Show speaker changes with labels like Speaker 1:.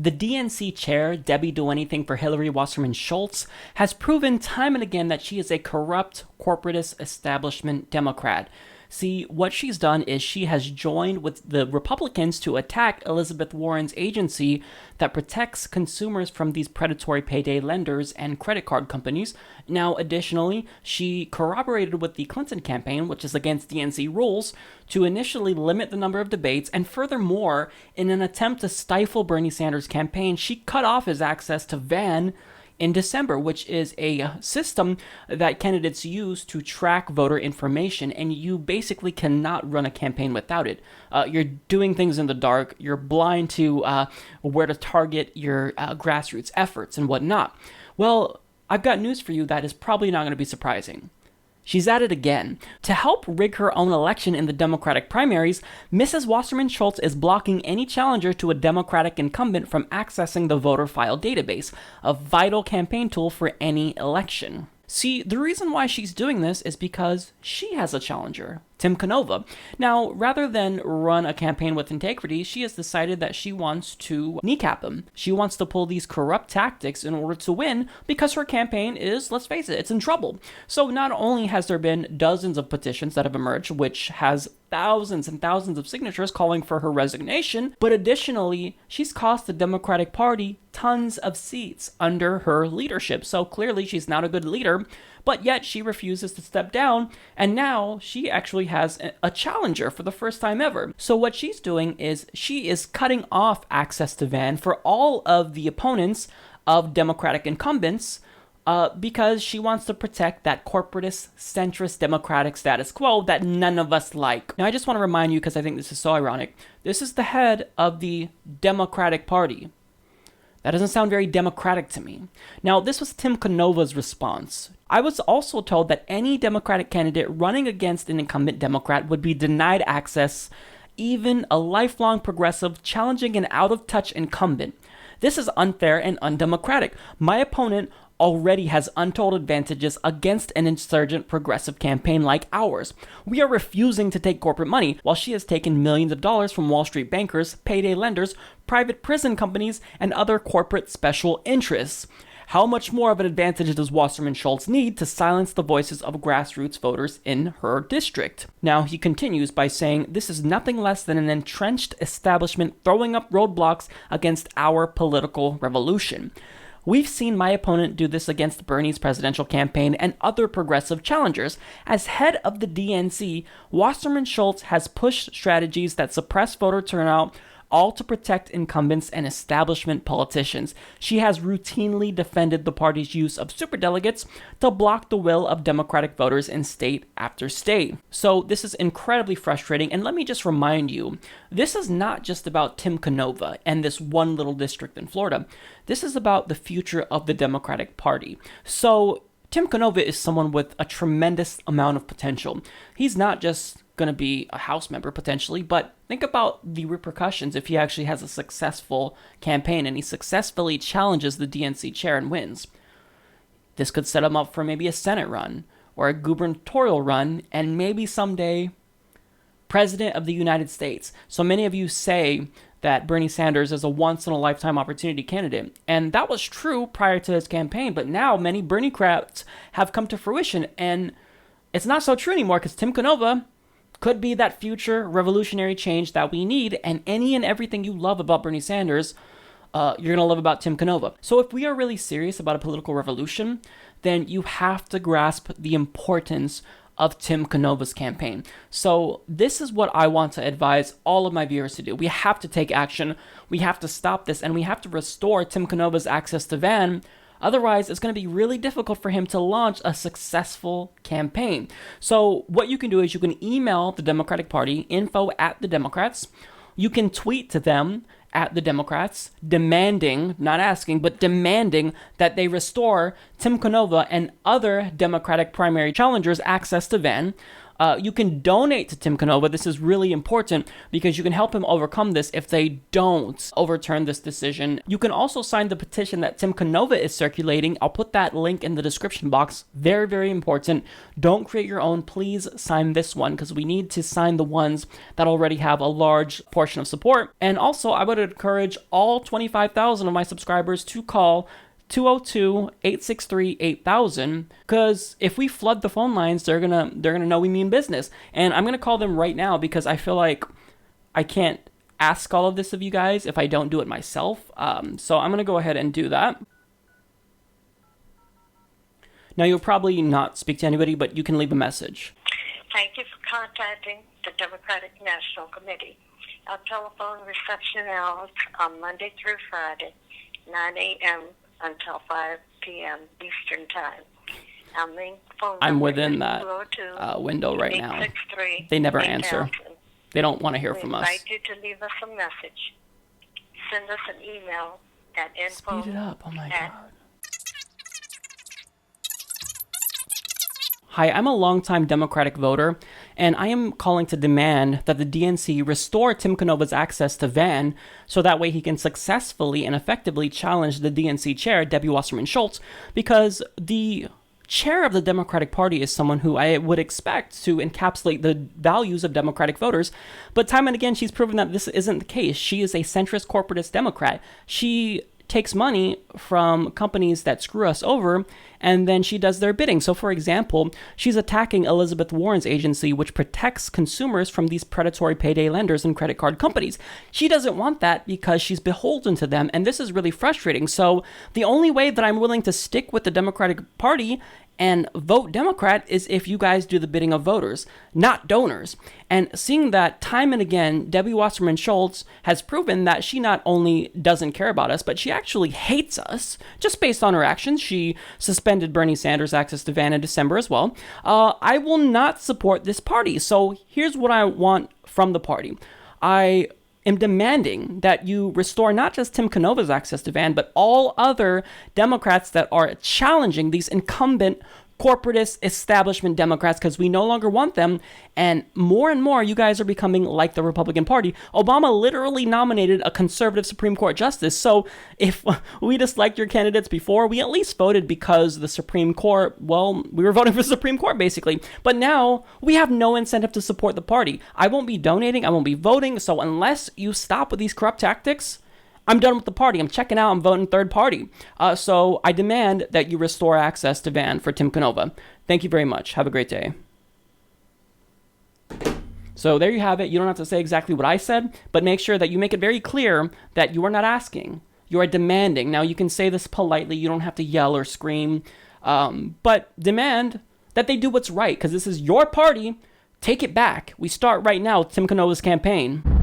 Speaker 1: The DNC chair, Debbie Do Anything for Hillary Wasserman Schultz, has proven time and again that she is a corrupt, corporatist establishment Democrat. See, what she's done is she has joined with the Republicans to attack Elizabeth Warren's agency that protects consumers from these predatory payday lenders and credit card companies. Now, additionally, she corroborated with the Clinton campaign, which is against DNC rules, to initially limit the number of debates, and furthermore, in an attempt to stifle Bernie Sanders' campaign, she cut off his access to Van in December, which is a system that candidates use to track voter information, and you basically cannot run a campaign without it. You're doing things in the dark, you're blind to where to target your grassroots efforts and whatnot. Well, I've got news for you that is probably not going to be surprising. She's at it again. To help rig her own election in the Democratic primaries, Mrs. Wasserman Schultz is blocking any challenger to a Democratic incumbent from accessing the voter file database, a vital campaign tool for any election. See, the reason why she's doing this is because she has a challenger, Tim Canova. Now, rather than run a campaign with integrity, she has decided that she wants to kneecap him. She wants to pull these corrupt tactics in order to win because her campaign is, let's face it, it's in trouble. So not only has there been dozens of petitions that have emerged, which has thousands and thousands of signatures calling for her resignation, but additionally, she's cost the Democratic Party tons of seats under her leadership. So clearly she's not a good leader, but yet she refuses to step down, and now she actually has a challenger for the first time ever. So what she's doing is she is cutting off access to Van for all of the opponents of Democratic incumbents, because she wants to protect that corporatist, centrist Democratic status quo that none of us like. Now, I just want to remind you, because I think this is so ironic, this is the head of the Democratic Party. That doesn't sound very democratic to me. Now, this was Tim Canova's response. I was also told that any Democratic candidate running against an incumbent Democrat would be denied access, even a lifelong progressive challenging an out-of-touch incumbent. This is unfair and undemocratic. My opponent already has untold advantages against an insurgent progressive campaign like ours. We are refusing to take corporate money, while she has taken millions of dollars from Wall Street bankers, payday lenders, private prison companies, and other corporate special interests. How much more of an advantage does Wasserman Schultz need to silence the voices of grassroots voters in her district? Now, he continues by saying, this is nothing less than an entrenched establishment throwing up roadblocks against our political revolution. We've seen my opponent do this against Bernie's presidential campaign and other progressive challengers. As head of the DNC, Wasserman Schultz has pushed strategies that suppress voter turnout, all to protect incumbents and establishment politicians. She has routinely defended the party's use of superdelegates to block the will of Democratic voters in state after state. So this is incredibly frustrating, and let me just remind you, this is not just about Tim Canova and this one little district in Florida. This is about the future of the Democratic Party. So Tim Canova is someone with a tremendous amount of potential. He's not just going to be a House member potentially, but think about the repercussions if he actually has a successful campaign and he successfully challenges the DNC chair and wins. This could set him up for maybe a Senate run or a gubernatorial run, and maybe someday President of the United States. So many of you say that Bernie Sanders is a once-in-a-lifetime opportunity candidate, and that was true prior to his campaign, but now many Bernie-crats have come to fruition, and it's not so true anymore because Tim Canova could be that future revolutionary change that we need, and any and everything you love about Bernie Sanders, you're going to love about Tim Canova. So if we are really serious about a political revolution, then you have to grasp the importance of Tim Canova's campaign. So this is what I want to advise all of my viewers to do. We have to take action, we have to stop this, and we have to restore Tim Canova's access to Van. Otherwise, it's going to be really difficult for him to launch a successful campaign. So what you can do is you can email the Democratic Party, info@thedemocrats. You can tweet to them at the Democrats, demanding, not asking, but demanding that they restore Tim Canova and other Democratic primary challengers access to Van. You can donate to Tim Canova. This is really important because you can help him overcome this if they don't overturn this decision. You can also sign the petition that Tim Canova is circulating. I'll put that link in the description box. Very, very important. Don't create your own. Please sign this one because we need to sign the ones that already have a large portion of support. And also, I would encourage all 25,000 of my subscribers to call 202-863-8000, because if we flood the phone lines, they're gonna know we mean business. And I'm gonna call them right now because I feel like I can't ask all of this of you guys if I don't do it myself. So I'm gonna go ahead and do that. Now, you'll probably not speak to anybody, but you can leave a message.
Speaker 2: Thank you for contacting the Democratic National Committee. Our telephone reception hours are Monday through Friday, 9 a.m. until 5 p.m. Eastern Time. Our main phone
Speaker 1: I'm
Speaker 2: number
Speaker 1: within
Speaker 2: is
Speaker 1: that window right now. They never answer. They don't want to hear from us.
Speaker 2: We invite you to leave us a message. Send us an email at info.
Speaker 1: Speed it up. Oh my God. Hi, I'm a longtime Democratic voter, and I am calling to demand that the DNC restore Tim Canova's access to VAN so that way he can successfully and effectively challenge the DNC chair, Debbie Wasserman Schultz, because the chair of the Democratic Party is someone who I would expect to encapsulate the values of Democratic voters. But time and again, she's proven that this isn't the case. She is a centrist corporatist Democrat. She takes money from companies that screw us over, and then she does their bidding. So, for example, she's attacking Elizabeth Warren's agency, which protects consumers from these predatory payday lenders and credit card companies. She doesn't want that because she's beholden to them, and this is really frustrating. So the only way that I'm willing to stick with the Democratic Party and vote Democrat is if you guys do the bidding of voters, not donors. And seeing that time and again, Debbie Wasserman Schultz has proven that she not only doesn't care about us, but she actually hates us just based on her actions. She suspended Bernie Sanders' access to VAN in December as well. I will not support this party. So here's what I want from the party. I am demanding that you restore not just Tim Canova's access to VAN, but all other Democrats that are challenging these incumbent corporatist establishment Democrats, because we no longer want them. And more, you guys are becoming like the Republican Party. Obama literally nominated a conservative Supreme Court justice. So if we disliked your candidates before, we at least voted because the Supreme Court, well, we were voting for the Supreme Court basically. But now we have no incentive to support the party. I won't be donating. I won't be voting. So unless you stop with these corrupt tactics, I'm done with the party. I'm checking out. I'm voting third party. So I demand that you restore access to VAN for Tim Canova. Thank you very much. Have a great day. So there you have it. You don't have to say exactly what I said, but make sure that you make it very clear that you are not asking. You are demanding. Now, you can say this politely. You don't have to yell or scream. But demand that they do what's right, because this is your party. Take it back. We start right now with Tim Canova's campaign.